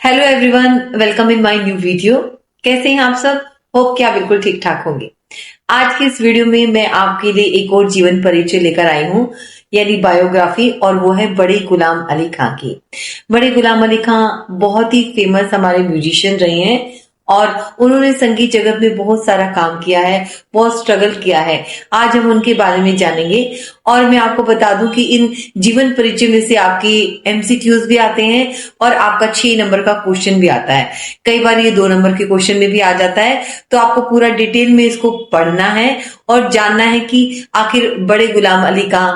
Hello everyone, welcome in my new video. कैसे हैं आप सब? होप कि आप बिल्कुल ठीक ठाक होंगे। आज की इस वीडियो में मैं आपके लिए एक और जीवन परिचय लेकर आई हूं, यानी बायोग्राफी, और वो है बड़े गुलाम अली खां की। बड़े गुलाम अली खां बहुत ही फेमस हमारे म्यूजिशियन रहे हैं और उन्होंने संगीत जगत में बहुत सारा काम किया है, बहुत स्ट्रगल किया है। आज हम उनके बारे में जानेंगे और मैं आपको बता दूं कि इन जीवन परिचय में से आपकी एमसीक्यूज भी आते हैं और आपका 6 नंबर का क्वेश्चन भी आता है। कई बार ये 2 नंबर के क्वेश्चन में भी आ जाता है, तो आपको पूरा डिटेल में इसको पढ़ना है और जानना है कि आखिर बड़े गुलाम अली खां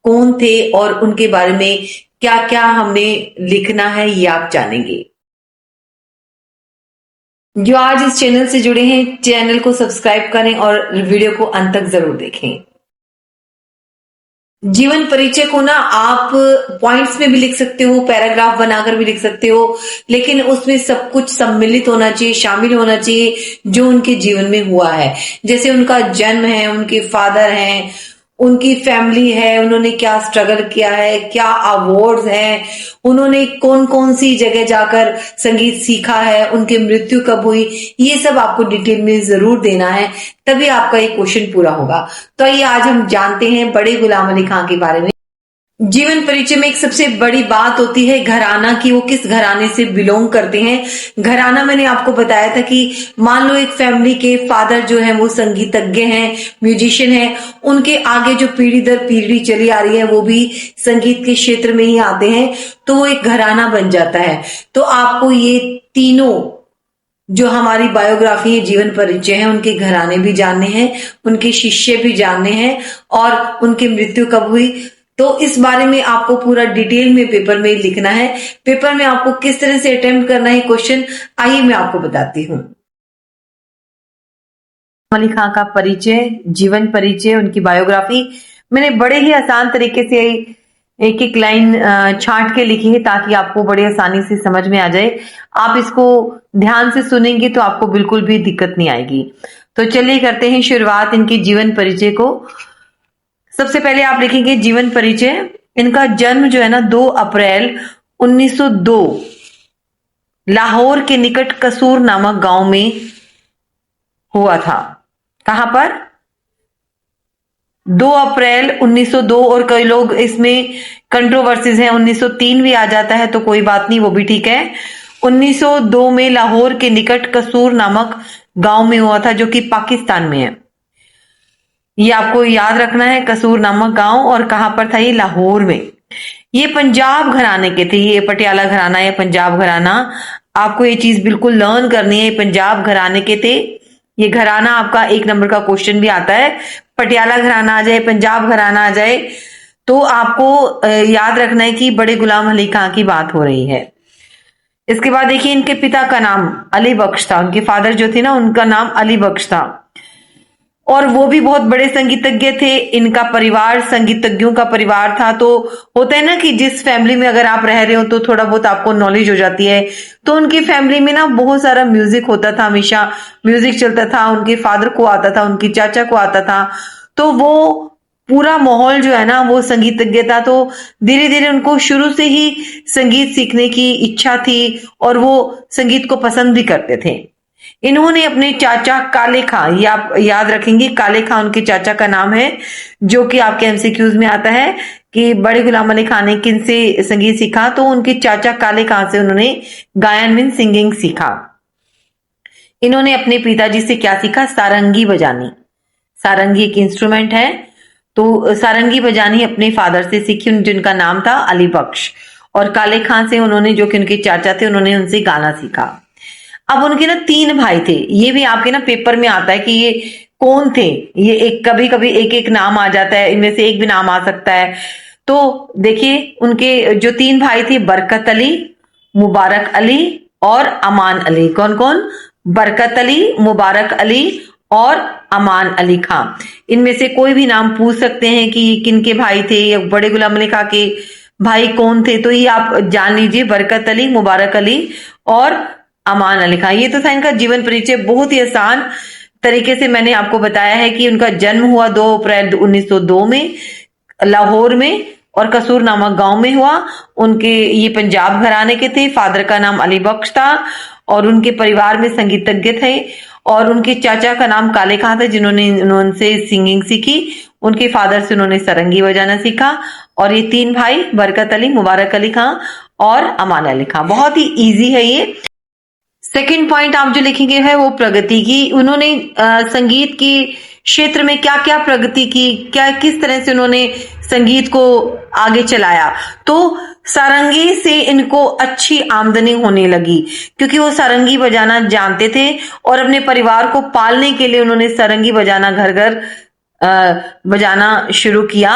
कौन थे और उनके बारे में क्या क्या हमने लिखना है, ये आप जानेंगे। जो आज इस चैनल से जुड़े हैं, चैनल को सब्सक्राइब करें और वीडियो को अंत तक जरूर देखें। जीवन परिचय को ना आप पॉइंट्स में भी लिख सकते हो, पैराग्राफ बनाकर भी लिख सकते हो, लेकिन उसमें सब कुछ सम्मिलित होना चाहिए, शामिल होना चाहिए जो उनके जीवन में हुआ है। जैसे उनका जन्म है, उनके फादर हैं, उनकी फैमिली है, उन्होंने क्या स्ट्रगल किया है, क्या अवार्ड्स हैं, उन्होंने कौन कौन सी जगह जाकर संगीत सीखा है, उनकी मृत्यु कब हुई, ये सब आपको डिटेल में जरूर देना है, तभी आपका ये क्वेश्चन पूरा होगा। तो आइए आज हम जानते हैं बड़े गुलाम अली खां के बारे में। जीवन परिचय में एक सबसे बड़ी बात होती है घराना की, वो किस घराने से बिलोंग करते हैं। घराना मैंने आपको बताया था कि मान लो एक फैमिली के फादर जो है वो संगीतज्ञ हैं, म्यूजिशियन हैं, उनके आगे जो पीढ़ी दर पीढ़ी चली आ रही है वो भी संगीत के क्षेत्र में ही आते हैं, तो वो एक घराना बन जाता है। तो आपको ये तीनों जो हमारी बायोग्राफी है, जीवन परिचय है, उनके घराने भी जानने हैं, उनके शिष्य भी जानने हैं और उनकी मृत्यु कब हुई, तो इस बारे में आपको पूरा डिटेल में पेपर में लिखना है। पेपर में आपको किस तरह से अटेम्प्ट करना है क्वेश्चन, आइए मैं आपको बताती हूँ। अली खां का परिचय, जीवन परिचय, उनकी बायोग्राफी मैंने बड़े ही आसान तरीके से एक एक लाइन छांट के लिखी है ताकि आपको बड़े आसानी से समझ में आ जाए। आप इसको ध्यान से सुनेंगे तो आपको बिल्कुल भी दिक्कत नहीं आएगी। तो चलिए करते हैं शुरुआत इनके जीवन परिचय को। सबसे पहले आप लिखेंगे जीवन परिचय। इनका जन्म जो है ना 2 अप्रैल 1902 लाहौर के निकट कसूर नामक गांव में हुआ था। कहां पर? 2 अप्रैल 1902, और कई लोग इसमें कंट्रोवर्सीज हैं, 1903 भी आ जाता है तो कोई बात नहीं, वो भी ठीक है। 1902 में लाहौर के निकट कसूर नामक गांव में हुआ था, जो कि पाकिस्तान में है। ये आपको याद रखना है, कसूर नामक गांव, और कहां पर था ये? लाहौर में। ये पंजाब घराने के थे, ये पटियाला घराना है, पंजाब घराना। आपको ये चीज बिल्कुल लर्न करनी है, पंजाब घराने के थे ये घराना। आपका 1 नंबर का क्वेश्चन भी आता है, पटियाला घराना आ जाए, पंजाब घराना आ जाए, तो आपको याद रखना है कि बड़े गुलाम अली खां की बात हो रही है। इसके बाद देखिए, इनके पिता का नाम अली बख्श था, उनके फादर जो थे ना उनका नाम अली बख्श था, और वो भी बहुत बड़े संगीतज्ञ थे। इनका परिवार संगीतज्ञों का परिवार था। तो होता है ना कि जिस फैमिली में अगर आप रह रहे हो तो थोड़ा बहुत आपको नॉलेज हो जाती है। तो उनकी फैमिली में ना बहुत सारा म्यूजिक होता था, हमेशा म्यूजिक चलता था, उनके फादर को आता था, उनकी चाचा को आता था, तो वो पूरा माहौल जो है ना वो संगीतज्ञ था। तो धीरे धीरे उनको शुरू से ही संगीत सीखने की इच्छा थी और वो संगीत को पसंद भी करते थे। इन्होंने अपने चाचा काले खां, ये आप याद रखेंगे, काले खां उनके चाचा का नाम है, जो कि आपके एमसीक्यूज में आता है कि बड़े गुलाम अली खां ने किन से संगीत सीखा, तो उनके चाचा काले खां से उन्होंने गायन मीन सिंगिंग सीखा। इन्होंने अपने पिताजी से क्या सीखा? सारंगी बजानी। सारंगी एक इंस्ट्रूमेंट है, तो सारंगी बजानी अपने फादर से सीखी, जिनका नाम था अली बख्श। और काले खां से उन्होंने, जो कि उनके चाचा थे, उन्होंने उनसे गाना सीखा। अब उनके ना 3 भाई थे, ये भी आपके ना पेपर में आता है कि ये कौन थे। ये एक कभी कभी एक एक नाम आ जाता है, इनमें से एक भी नाम आ सकता है। तो देखिए, उनके जो 3 भाई थे, बरकत अली, मुबारक अली और अमान अली। कौन कौन? बरकत अली, मुबारक अली और अमान अली खां। इनमें से कोई भी नाम पूछ सकते हैं कि किनके भाई थे या बड़े गुलाम अली खां के भाई कौन थे, तो ये आप जान लीजिए, बरकत अली, मुबारक अली और अमान अली खां। ये तो था इनका जीवन परिचय। बहुत ही आसान तरीके से मैंने आपको बताया है कि उनका जन्म हुआ 2 अप्रैल 1902 में लाहौर में, और कसूर नामक गांव में हुआ। उनके ये पंजाब घराने के थे। फादर का नाम अली बख्श था और उनके परिवार में संगीतज्ञ थे और उनके चाचा का नाम काले खां था जिन्होंने उनसे सिंगिंग सीखी। उनके फादर से उन्होंने सरंगी बजाना सीखा। और ये 3 भाई बरकत अली, मुबारक अली खां और अमान अली खां। बहुत ही इजी है ये। सेकंड पॉइंट आप जो लिखेंगे है वो प्रगति की। उन्होंने संगीत की क्षेत्र में क्या क्या प्रगति की, क्या किस तरह से उन्होंने संगीत को आगे चलाया। तो सारंगी से इनको अच्छी आमदनी होने लगी क्योंकि वो सारंगी बजाना जानते थे और अपने परिवार को पालने के लिए उन्होंने सारंगी बजाना घर घर बजाना शुरू किया,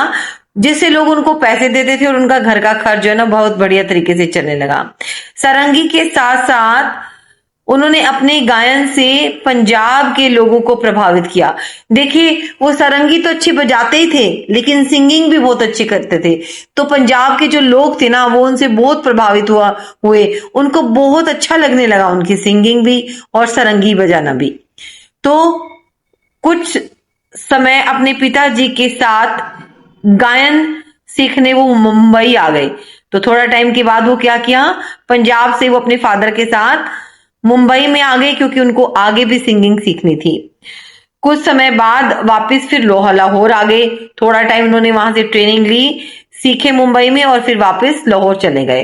जिससे लोग उनको पैसे देते थे और उनका घर का खर्च जो है ना बहुत बढ़िया तरीके से चलने लगा। सारंगी के साथ साथ उन्होंने अपने गायन से पंजाब के लोगों को प्रभावित किया। देखिए वो सारंगी तो अच्छी बजाते ही थे लेकिन सिंगिंग भी बहुत अच्छी करते थे, तो पंजाब के जो लोग थे ना वो उनसे बहुत प्रभावित हुए। उनको बहुत अच्छा लगने लगा उनकी सिंगिंग भी और सारंगी बजाना भी। तो कुछ समय अपने पिताजी के साथ गायन सीखने वो मुंबई आ गए। तो थोड़ा टाइम के बाद वो क्या किया, पंजाब से वो अपने फादर के साथ मुंबई में आ गए क्योंकि उनको आगे भी सिंगिंग सीखनी थी। कुछ समय बाद वापस फिर लाहौर आ गए। थोड़ा टाइम उन्होंने वहां से ट्रेनिंग ली, सीखे मुंबई में और फिर वापस लाहौर चले गए।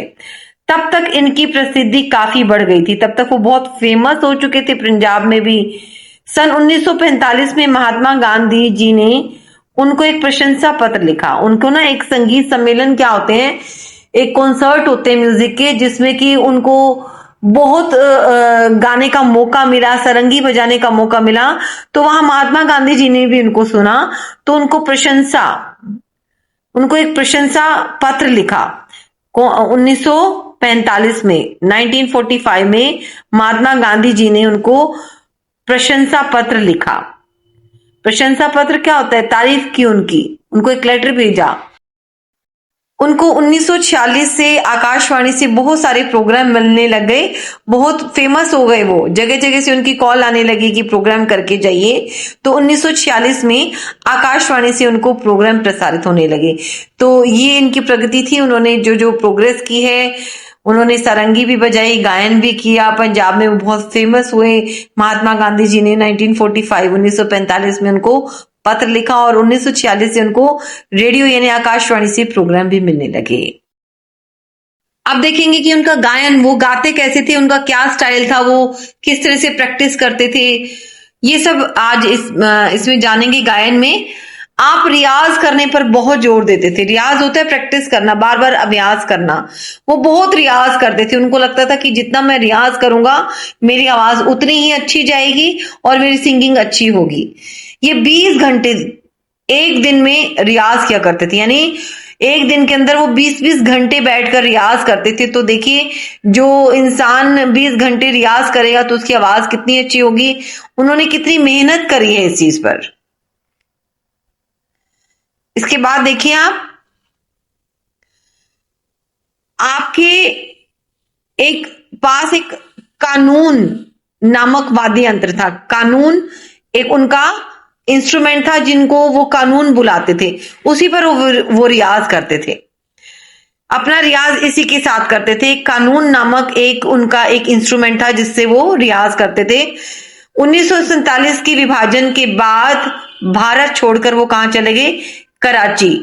तब तक इनकी प्रसिद्धि काफी बढ़ गई थी, तब तक वो बहुत फेमस हो चुके थे पंजाब में भी। सन 1945 में महात्मा गांधी जी ने उनको एक प्रशंसा पत्र लिखा। उनको ना एक संगीत सम्मेलन क्या होते हैं, एक कॉन्सर्ट होते हैं म्यूजिक के, जिसमें कि उनको बहुत गाने का मौका मिला, सारंगी बजाने का मौका मिला। तो वहां महात्मा गांधी जी ने भी उनको सुना तो उनको एक प्रशंसा पत्र लिखा। 1945 में 1945 में महात्मा गांधी जी ने उनको प्रशंसा पत्र लिखा। प्रशंसा पत्र क्या होता है, तारीफ की उनको एक लेटर भेजा। उनको 1946 से आकाशवाणी से बहुत सारे प्रोग्राम मिलने लग गए, बहुत फेमस हो गए। वो जगह जगह से उनकी कॉल आने लगी कि प्रोग्राम करके जाइए। तो 1946 में आकाशवाणी से उनको प्रोग्राम प्रसारित होने लगे। तो ये इनकी प्रगति थी। उन्होंने जो जो प्रोग्रेस की है, उन्होंने सारंगी भी बजाई, गायन भी किया। पंजाब में वो बहुत फेमस हुए। महात्मा गांधी जी ने 1945 में उनको पत्र लिखा और 1946 से उनको रेडियो यानी आकाशवाणी से प्रोग्राम भी मिलने लगे। अब देखेंगे कि उनका गायन, वो गाते कैसे थे, उनका क्या स्टाइल था, वो किस तरह से प्रैक्टिस करते थे, ये सब आज इसमें जानेंगे। गायन में आप रियाज करने पर बहुत जोर देते थे। रियाज होता है प्रैक्टिस करना, बार बार अभ्यास करना। वो बहुत रियाज करते थे। उनको लगता था कि जितना मैं रियाज करूंगा मेरी आवाज उतनी ही अच्छी जाएगी और मेरी सिंगिंग अच्छी होगी। ये 20 घंटे एक दिन में रियाज किया करते थे, यानी एक दिन के अंदर वो 20-20 घंटे बैठकर रियाज करते थे। तो देखिए जो इंसान 20 घंटे रियाज करेगा तो उसकी आवाज कितनी अच्छी होगी। उन्होंने कितनी मेहनत करी है इस चीज पर। इसके बाद देखिए आपके एक पास एक कानून नामक वाद्य यंत्र था। कानून एक उनका इंस्ट्रूमेंट था जिनको वो कानून बुलाते थे, उसी पर वो रियाज करते थे। अपना रियाज इसी के साथ करते थे। कानून नामक एक उनका एक इंस्ट्रूमेंट था जिससे वो रियाज करते थे। 1947 की विभाजन के बाद भारत छोड़कर वो कहां चले गए, कराची।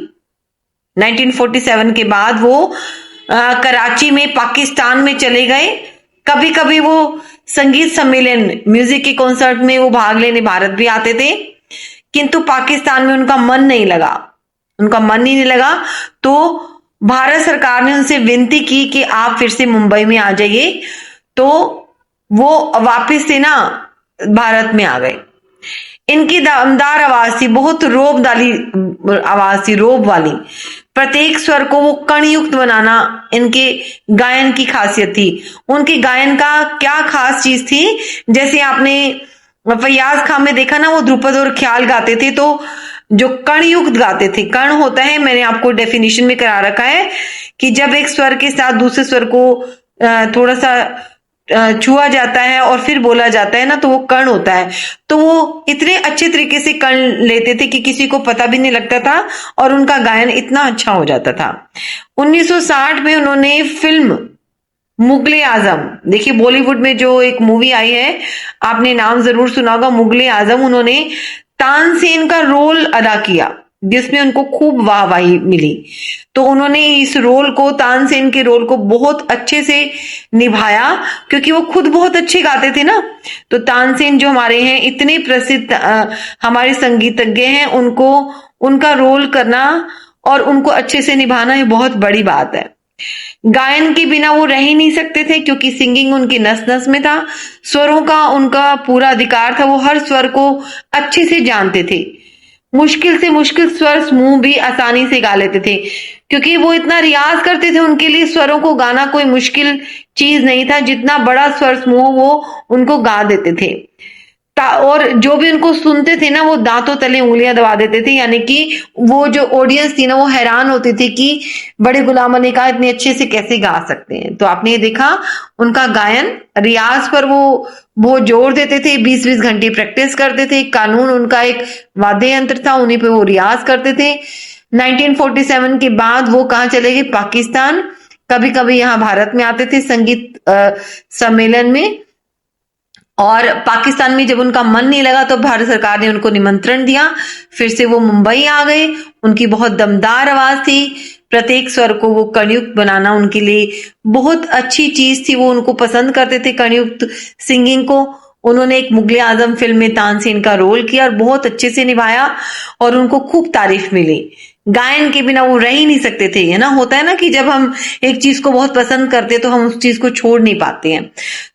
1947 के बाद वो कराची में पाकिस्तान में चले गए। कभी कभी वो संगीत सम्मेलन, म्यूजिक के कॉन्सर्ट में वो भाग लेने भारत भी आते थे, किंतु पाकिस्तान में उनका मन नहीं लगा। उनका मन ही नहीं लगा तो भारत सरकार ने उनसे विनती की कि आप फिर से मुंबई में आ जाइए। तो वो वापस से ना भारत में आ गए। इनकी दमदार आवाज थी, बहुत रोबदारी आवाज थी, रोब वाली। प्रत्येक स्वर को वो कणयुक्त बनाना इनके गायन की खासियत थी। उनके गायन का क्या खास चीज थी, जैसे आपने फैयाज खां में देखा ना, वो ध्रुपद और ख्याल गाते थे, तो जो कणयुक्त गाते थे। कण होता है, मैंने आपको डेफिनेशन में करा रखा है कि जब एक स्वर के साथ दूसरे स्वर को थोड़ा सा छुआ जाता है और फिर बोला जाता है ना, तो वो कर्ण होता है। तो वो इतने अच्छे तरीके से कर्ण लेते थे कि किसी को पता भी नहीं लगता था और उनका गायन इतना अच्छा हो जाता था। 1960 में उन्होंने फिल्म मुगले आजम, देखिए बॉलीवुड में जो एक मूवी आई है, आपने नाम जरूर सुना होगा, मुगले आजम, उन्होंने तानसेन का रोल अदा किया जिसमें उनको खूब वाहवाही मिली। तो उन्होंने इस रोल को, तानसेन के रोल को बहुत अच्छे से निभाया क्योंकि वो खुद बहुत अच्छे गाते थे ना। तो तानसेन जो हमारे हैं, इतने प्रसिद्ध हमारे संगीतज्ञ हैं, उनको उनका रोल करना और उनको अच्छे से निभाना ये बहुत बड़ी बात है। गायन के बिना वो रह ही नहीं सकते थे क्योंकि सिंगिंग उनकी नस नस में था। स्वरों का उनका पूरा अधिकार था, वो हर स्वर को अच्छे से जानते थे। मुश्किल से मुश्किल स्वर समूह भी आसानी से गा लेते थे क्योंकि वो इतना रियाज करते थे। उनके लिए स्वरों को गाना कोई मुश्किल चीज नहीं था, जितना बड़ा स्वर समूह वो उनको गा देते थे। और जो भी उनको सुनते थे ना, वो दांतों तले उंगलियां दबा देते थे, यानी कि वो जो ऑडियंस थी ना, वो हैरान होती थी कि बड़े गुलाम अली खां इतने अच्छे से कैसे गा सकते हैं। तो आपने ये देखा, उनका गायन रियाज पर वो बहुत जोर देते थे, 20-20 घंटे प्रैक्टिस करते थे। कानून उनका एक वाद्य यंत्र था, उन्हीं पे वो रियाज करते थे। 1947 के बाद वो कहाँ चले गए? पाकिस्तान। कभी कभी यहाँ भारत में आते थे संगीत सम्मेलन में, और पाकिस्तान में जब उनका मन नहीं लगा तो भारत सरकार ने उनको निमंत्रण दिया, फिर से वो मुंबई आ गए। उनकी बहुत दमदार आवाज थी, प्रत्येक स्वर को वो कणयुक्त बनाना उनके लिए बहुत अच्छी चीज थी, वो उनको पसंद करते थे कणयुक्त सिंगिंग को। उन्होंने एक मुगले आजम फिल्म में तानसेन का रोल किया और बहुत अच्छे से निभाया और उनको खूब तारीफ मिली। गायन के बिना वो रह ही नहीं सकते थे, है ना। होता है ना कि जब हम एक चीज को बहुत पसंद करते हैं तो हम उस चीज को छोड़ नहीं पाते हैं।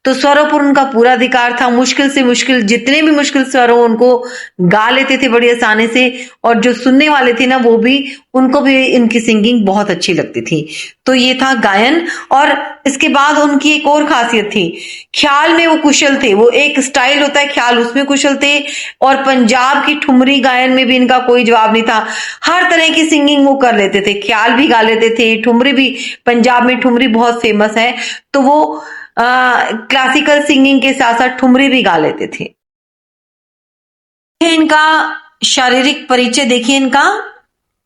तो स्वरों पर उनका पूरा अधिकार था, मुश्किल से मुश्किल, जितने भी मुश्किल स्वर हो उनको गा लेते थे बड़ी आसानी से, और जो सुनने वाले थे ना, वो भी, उनको भी इनकी सिंगिंग बहुत अच्छी लगती थी। तो ये था गायन। और इसके बाद उनकी एक और खासियत थी, ख्याल में वो कुशल थे। वो एक स्टाइल होता है ख्याल, उसमें कुशल थे। और पंजाब की ठुमरी गायन में भी इनका कोई जवाब नहीं था, हर तरह की सिंगिंग वो कर लेते थे, ख्याल भी गा लेते थे, ठुमरी भी, पंजाब में ठुमरी बहुत फेमस है, तो वो क्लासिकल सिंगिंग के साथ साथ ठुमरी भी गा लेते थे। इनका शारीरिक परिचय देखिए, इनका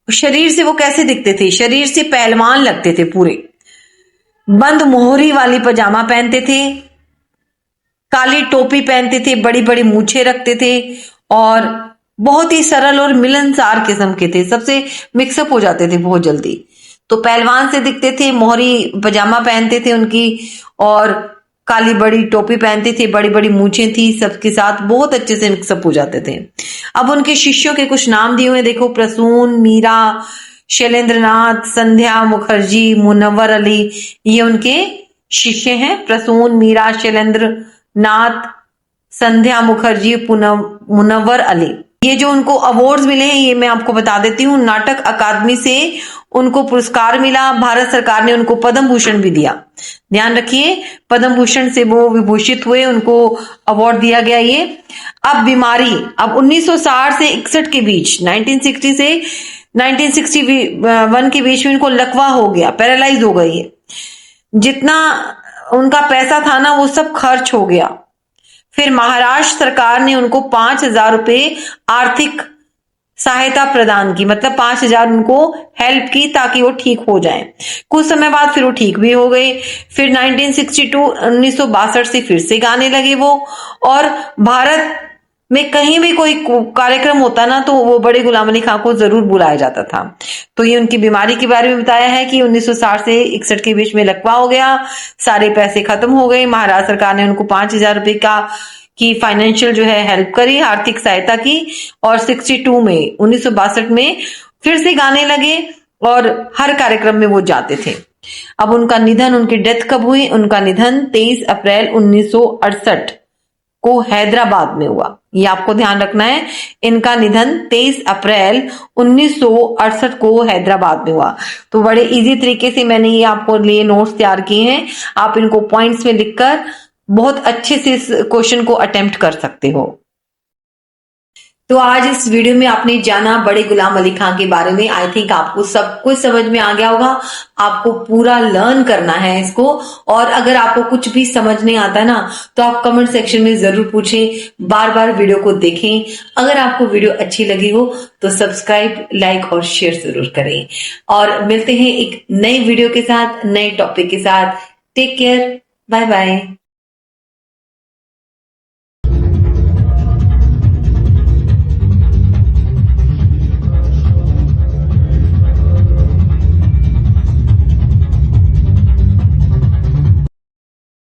शरीर से वो कैसे दिखते थे। शरीर से पहलवान लगते थे पूरे, बंद मोहरी वाली पजामा पहनते थे, काली टोपी पहनते थे, बड़ी बड़ी मूछें रखते थे और बहुत ही सरल और मिलनसार किस्म के थे। सबसे मिक्सअप हो जाते थे बहुत जल्दी। तो पहलवान से दिखते थे, मोहरी पजामा पहनते थे उनकी, और काली बड़ी टोपी पहनते थे, बड़ी बड़ी मूछें थी, सबके साथ बहुत अच्छे से मिक्सअप हो जाते थे। अब उनके शिष्यों के कुछ नाम दिए हुए देखो, प्रसून, मीरा, शैलेंद्रनाथ, संध्या मुखर्जी, मुनव्वर अली, ये उनके शिष्य हैं। प्रसून, मीरा, शैलेंद्रनाथ, संध्या मुखर्जी, मुनव्वर अली। ये जो उनको अवार्ड्स मिले हैं ये मैं आपको बता देती हूँ। नाटक अकादमी से उनको पुरस्कार मिला, भारत सरकार ने उनको पद्म भूषण भी दिया। ध्यान रखिए, पद्म भूषण से वो विभूषित हुए, उनको अवार्ड दिया गया। ये अब बीमारी, अब 1960 से 61 के बीच, 1960 से 1961 के बीच में इनको लकवा हो गया, पैरालाइज हो गई है। जितना उनका पैसा था ना वो सब खर्च हो गया। फिर महाराष्ट्र सरकार ने उनको 5,000 रुपए आर्थिक सहायता प्रदान की, मतलब 5,000 उनको हेल्प की ताकि वो ठीक हो जाएं। कुछ समय बाद फिर वो ठीक भी हो गए। फिर 1962 से फिर से गाने लगे वो, और भारत में कहीं भी कोई कार्यक्रम होता ना तो वो बड़े गुलाम अली खां को जरूर बुलाया जाता था। तो ये उनकी बीमारी के बारे में बताया है कि 1960 से 61 के बीच में लकवा हो गया, सारे पैसे खत्म हो गए। महाराष्ट्र सरकार ने उनको 5,000 रुपए की फाइनेंशियल जो है हेल्प करी, आर्थिक सहायता की, और 62 में 1962 में फिर से गाने लगे और हर कार्यक्रम में वो जाते थे। अब उनका निधन, उनकी डेथ कब हुई? उनका निधन 23 अप्रैल 1968 को हैदराबाद में हुआ। ये आपको ध्यान रखना है, इनका निधन 23 अप्रैल 1968 को हैदराबाद में हुआ। तो बड़े इजी तरीके से मैंने ये आपको लिए नोट्स तैयार किए हैं, आप इनको पॉइंट्स में लिखकर बहुत अच्छे से इस क्वेश्चन को अटेम्प्ट कर सकते हो। तो आज इस वीडियो में आपने जाना बड़े गुलाम अली खां के बारे में। आई थिंक आपको सब कुछ समझ में आ गया होगा। आपको पूरा लर्न करना है इसको, और अगर आपको कुछ भी समझ नहीं आता ना तो आप कमेंट सेक्शन में जरूर पूछें, बार बार वीडियो को देखें। अगर आपको वीडियो अच्छी लगी हो तो सब्सक्राइब, लाइक और शेयर जरूर करें। और मिलते हैं एक नए वीडियो के साथ, नए टॉपिक के साथ। Take care, bye bye.